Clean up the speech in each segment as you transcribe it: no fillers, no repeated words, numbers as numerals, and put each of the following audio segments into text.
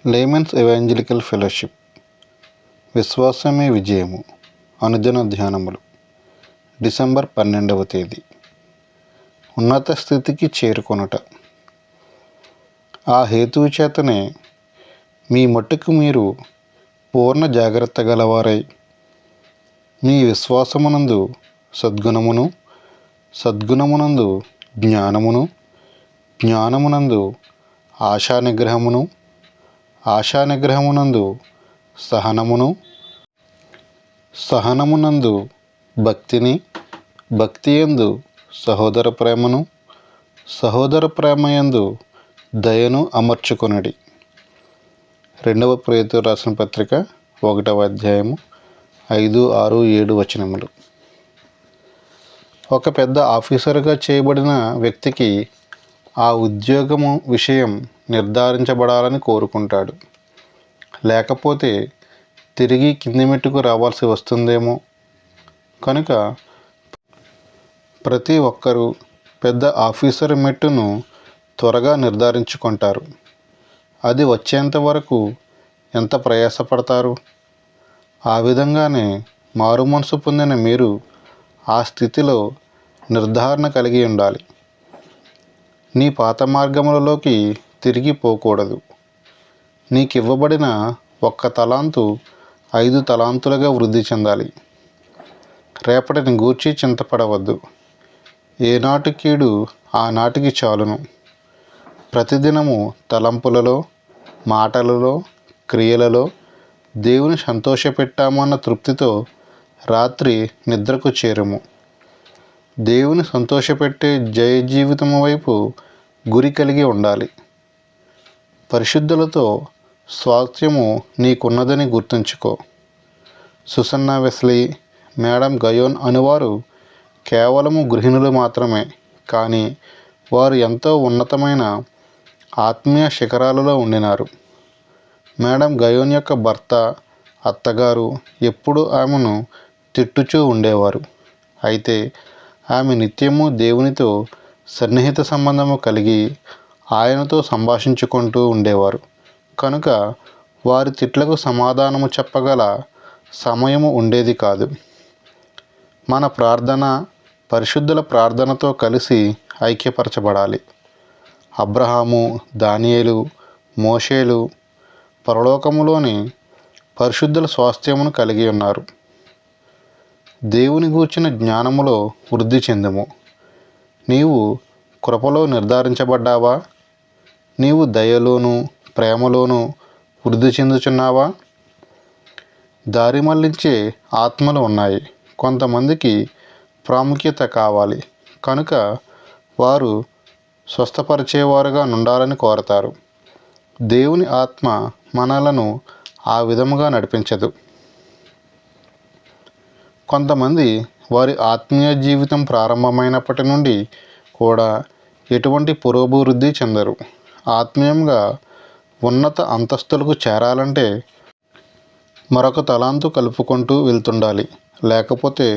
Layman's evangelical fellowship విశ్వాసమే విజయము అనుదిన ధ్యానములు December 12వ తేదీ. ఉన్నత స్థితికి చేరుకొనుట. ఆ హేతువు చేతనే మీ మట్టుకు మీరు పూర్ణ జాగ్రత్త గలవారై మీ విశ్వాసమునందు సద్గుణమును, సద్గుణమునందు జ్ఞానమును, జ్ఞానమునందు ఆశానిగ్రహమును, ఆశానిగ్రహమునందు సహనమును, సహనమునందు భక్తిని, భక్తియందు సహోదర ప్రేమను, సహోదర ప్రేమయందు దయను అమర్చుకొనుడి. 2వ పేతురు రాసిన పత్రిక 1వ అధ్యాయము 5, 6, 7 వచనములు. ఒక పెద్ద ఆఫీసరుగా చేయబడిన వ్యక్తికి ఆ ఉద్యోగము విషయం నిర్ధారించబడాలని కోరుకుంటాడు. లేకపోతే తిరిగి కింది మెట్టుకు రావాల్సి వస్తుందేమో. కనుక ప్రతి ఒక్కరూ పెద్ద ఆఫీసర్ మెట్టును త్వరగా నిర్ధారించుకుంటారు. అది వచ్చేంత వరకు ఎంత ప్రయాసపడతారు? ఆ విధంగానే మారు మనసు పొందిన మీరు ఆ స్థితిలో నిర్ధారణ కలిగి ఉండాలి. నీ పాత మార్గములలోకి తిరిగి పోకూడదు. నీకివ్వబడిన 1 తలాంతు 5 తలాంతులుగా వృద్ధి చెందాలి. రేపటిని గూర్చి చింతపడవద్దు. ఏనాటి కీడు ఆనాటికి చాలును. ప్రతిదినము తలంపులలో, మాటలలో, క్రియలలో దేవుని సంతోషపెట్టామన్న తృప్తితో రాత్రి నిద్రకు చేరుము. దేవుని సంతోషపెట్టే జయ జీవితము వైపు గురి కలిగి ఉండాలి. పరిశుద్ధులతో స్వాస్థ్యము నీకున్నదని గుర్తుంచుకో. సుసన్నా వెస్లీ, మేడం గయోన్ అనువారు కేవలము గృహిణులు మాత్రమే, కానీ వారు ఎంతో ఉన్నతమైన ఆత్మీయ శిఖరాలలో ఉండినారు. మేడం గయోన్ యొక్క భర్త, అత్తగారు ఎప్పుడూ ఆమెను తిట్టుచూ ఉండేవారు. అయితే ఆమె నిత్యము దేవునితో సన్నిహిత సంబంధము కలిగి ఆయనతో సంభాషించుకుంటూ ఉండేవారు. కనుక వారి తిట్లకు సమాధానము చెప్పగల సమయము ఉండేది కాదు. మన ప్రార్థన పరిశుద్ధుల ప్రార్థనతో కలిసి ఐక్యపరచబడాలి. అబ్రహాము, దానియేలు, మోషేలు పరలోకములోని పరిశుద్ధుల స్వాస్థ్యమును కలిగి ఉన్నారు. దేవుని గూర్చిన జ్ఞానములో వృద్ధి చెందుము. నీవు కృపలో నిర్ధారించబడ్డావా? నీవు దయలోను, ప్రేమలోను వృద్ధి చెందుచున్నావా? దారి మళ్లించే ఆత్మలు ఉన్నాయి. కొంతమందికి ప్రాముఖ్యత కావాలి కనుక వారు స్వస్థపరిచేవారుగా నుండాలని కోరతారు. దేవుని ఆత్మ మనలను ఆ విధముగా నడిపించదు. కొంతమంది వారి ఆత్మీయ జీవితం ప్రారంభమైనప్పటి నుండి కూడా ఎటువంటి పురోభివృద్ధి చెందరు. ఆత్మీయంగా ఉన్నత అంతస్తులకు చేరాలంటే మరొక తలాంతు కలుపుకుంటూ వెళ్తుండాలి. లేకపోతే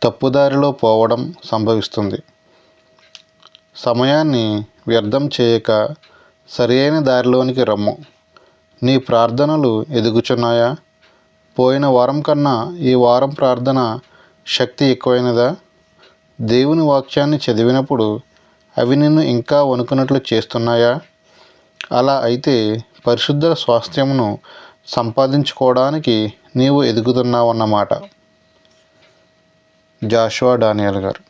తప్పుదారిలో పోవడం సంభవిస్తుంది. సమయాన్ని వ్యర్థం చేయక సరియైన దారిలోనికి రమ్ము. నీ ప్రార్థనలు ఎదుగుచున్నాయా? పోయిన వారం కన్నా ఈ వారం ప్రార్థన శక్తి ఎక్కువైనదా? దేవుని వాక్యాన్ని చదివినప్పుడు అవి నిన్ను ఇంకా వణుకునట్లు చేస్తున్నాయా? అలా అయితే పరిశుద్ధ స్వాస్థ్యమును సంపాదించుకోవడానికి నీవు ఎదుగుతున్నావన్నమాట. జాషువా డానియల్ గారు.